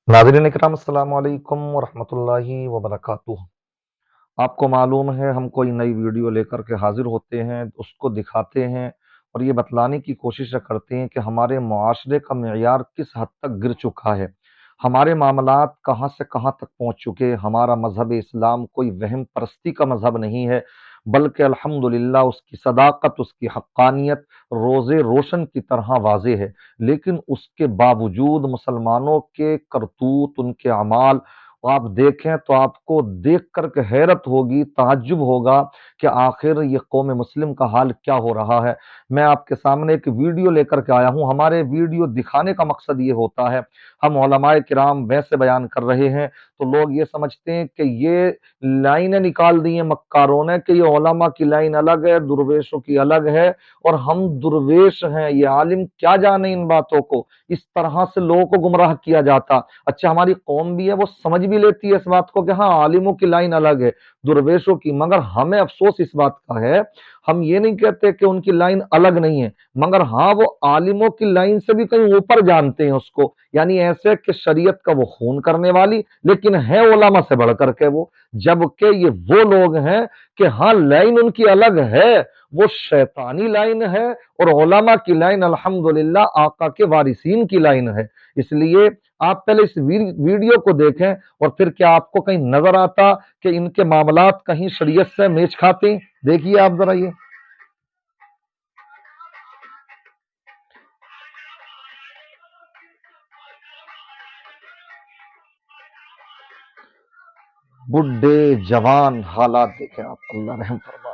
नाज़रीन इकराम अस्सलाम वालेकुम वरहमतुल्लाहि वबरकातुह। आपको मालूम है हम कोई नई वीडियो लेकर के हाजिर होते हैं, उसको दिखाते हैं और ये बतलाने की कोशिश करते हैं कि हमारे मुआशरे का मेयार किस हद तक गिर चुका है, हमारे मामलात कहाँ से कहाँ तक पहुँच चुके हैं। हमारा मज़हब इस्लाम कोई वहम परस्ती का मज़हब नहीं है, बल्कि अल्हम्दुलिल्लाह उसकी सदाकत, उसकी हक्कानियत रोज़े रोशन की तरह वाज़े है। लेकिन उसके बावजूद मुसलमानों के करतूत, उनके अमाल आप देखें तो आपको देख कर के हैरत होगी, ताज्जुब होगा कि आखिर ये कौम मुस्लिम का हाल क्या हो रहा है। मैं आपके सामने एक वीडियो लेकर के आया हूँ। हमारे वीडियो दिखाने का मकसद ये होता है, हम उलमाए किराम वैसे बयान कर रहे हैं तो लोग ये समझते हैं कि ये लाइनें निकाल दी हैं मक्कारों ने कि ये उलमा की लाइन अलग है, दुर्वेशों की अलग है और हम दुर्वेश हैं। ये आलिम क्या जाने इन बातों को, इस तरह से लोगों को गुमराह किया जाता। अच्छा, हमारी कौम भी है, वो समझ भी लेती है इस बात को कि हाँ आलिमों की लाइन अलग है दुर्वेशों की, मगर हमें अफसोस इस बात का है, हम ये नहीं कहते कि उनकी लाइन अलग नहीं है, मगर हाँ वो आलिमों की लाइन से भी कहीं ऊपर जानते हैं उसको, यानी ऐसे कि शरीयत का वो खून करने वाली लेकिन है उलमा से बढ़ करके वो, जबकि ये वो लोग हैं कि हाँ लाइन उनकी अलग है, वो शैतानी लाइन है और उलमा की लाइन अल्हम्दुलिल्लाह आका के वारिसीन की लाइन है। इसलिए आप पहले इस वीडियो को देखें और फिर क्या आपको कहीं नजर आता कि इनके मामलात कहीं शरीयत से मेच खाते हैं? देखिए आप जरा ये बुढ़े जवान हालात देखें आप, अल्लाह रहम फरमाए।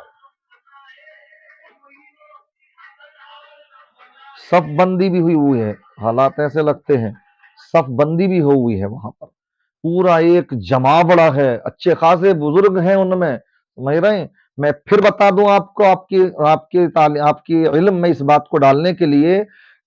सफ बंदी भी हुई है, हालात ऐसे लगते हैं सफ बंदी भी हुई है वहां पर, पूरा एक जमावड़ा है, अच्छे खासे बुजुर्ग हैं उनमें, समझ रहे हैं। मैं फिर बता दूं आपको, आपकी इल्म में इस बात को डालने के लिए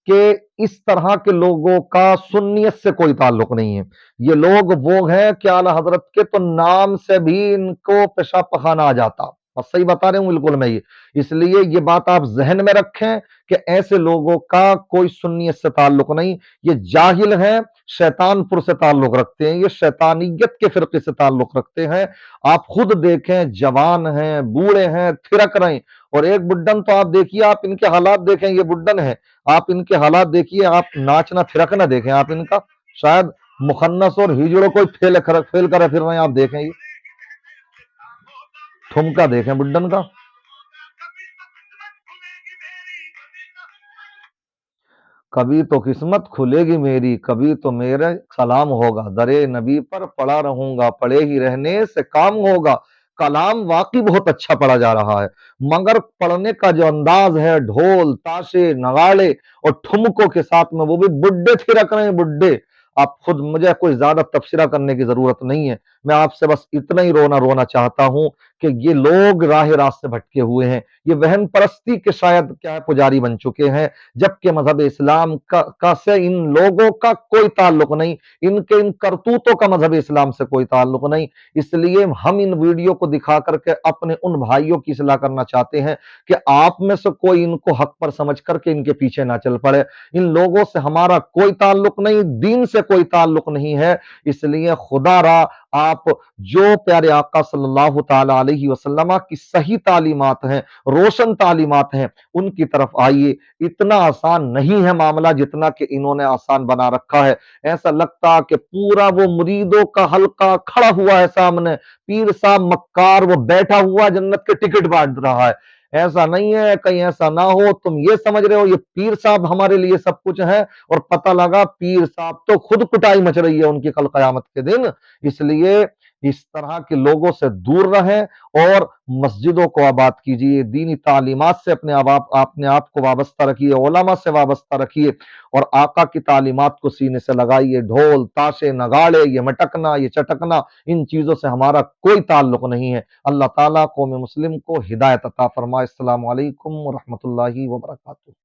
कि इस तरह के लोगों का सुन्नियत से कोई ताल्लुक नहीं है। ये लोग वो हैं कि आला हजरत के तो नाम से भी इनको पेशाब पखाना आ जाता। और सही बता रहे हूं बिल्कुल मैं ये, इसलिए ये बात आप जहन में रखें कि ऐसे लोगों का कोई सुन्नियत से ताल्लुक नहीं, ये जाहिल हैं, शैतानपुर से ताल्लुक रखते हैं, ये शैतानियत के फिरके से ताल्लुक रखते हैं। आप खुद देखें, जवान हैं, बूढ़े हैं, थिरक रहे हैं। और एक बुड्ढन तो आप देखिए, आप इनके हालात देखें, ये बुड्ढन है, आप इनके हालात देखिए, आप नाचना थिरकना देखें आप इनका, शायद मुखन्नस और हिजड़ों को फेल कर फिर रहे हैं। आप देखें ये ठुमका देखें बुड्ढन का। कभी तो किस्मत खुलेगी मेरी, कभी तो मेरे सलाम होगा, दरे नबी पर पड़ा रहूंगा, पड़े ही रहने से काम होगा। कलाम वाकई बहुत अच्छा पढ़ा जा रहा है, मगर पढ़ने का जो अंदाज है, ढोल ताशे नगाड़े और ठुमकों के साथ में, वो भी बुड्ढे थिरक रहे हैं बुड्ढे। आप खुद, मुझे कोई ज्यादा तबसरा करने की जरूरत नहीं है, मैं आपसे बस इतना ही रोना रोना चाहता हूं कि ये लोग राह रास्त से भटके हुए हैं, ये वहन परस्ती के शायद क्या है पुजारी बन चुके हैं, जबकि मजहब इस्लाम का से इन लोगों का कोई ताल्लुक नहीं, इनके इन करतूतों का मजहब इस्लाम से कोई ताल्लुक नहीं। इसलिए हम इन वीडियो को दिखा करके अपने उन भाइयों की सलाह करना चाहते हैं कि आप में से कोई इनको हक पर समझ करके इनके पीछे ना चल पड़े। इन लोगों से हमारा कोई ताल्लुक नहीं, दीन से कोई ताल्लुक नहीं है। इसलिए खुदा रा आप जो प्यारे आका सल्लल्लाहु ताला अलैहि वसल्लम की सही तालीमात हैं, रोशन तालीमात हैं, उनकी तरफ आइए। इतना आसान नहीं है मामला जितना कि इन्होंने आसान बना रखा है। ऐसा लगता कि पूरा वो मुरीदों का हल्का खड़ा हुआ है सामने, पीर साहब मक्कार वो बैठा हुआ जन्नत के टिकट बांट रहा है। ऐसा नहीं है, कहीं ऐसा ना हो तुम ये समझ रहे हो ये पीर साहब हमारे लिए सब कुछ है, और पता लगा पीर साहब तो खुद कुटाई मच रही है उनकी कल कयामत के दिन। इसलिए इस तरह के लोगों से दूर रहें और मस्जिदों को आबाद कीजिए, दीनी तालीमात से अपने आप को वाबस्ता रखिए, उलमा से वाबस्ता रखिए और आका की तालीमात को सीने से लगाइए। ढोल ताशे नगाड़े, ये मटकना ये चटकना, इन चीजों से हमारा कोई ताल्लुक नहीं है। अल्लाह ताला कौम मुस्लिम को हिदायत अता फरमाए। अस्सलामु अलैकुम व रहमतुल्लाहि व बरकातुहू।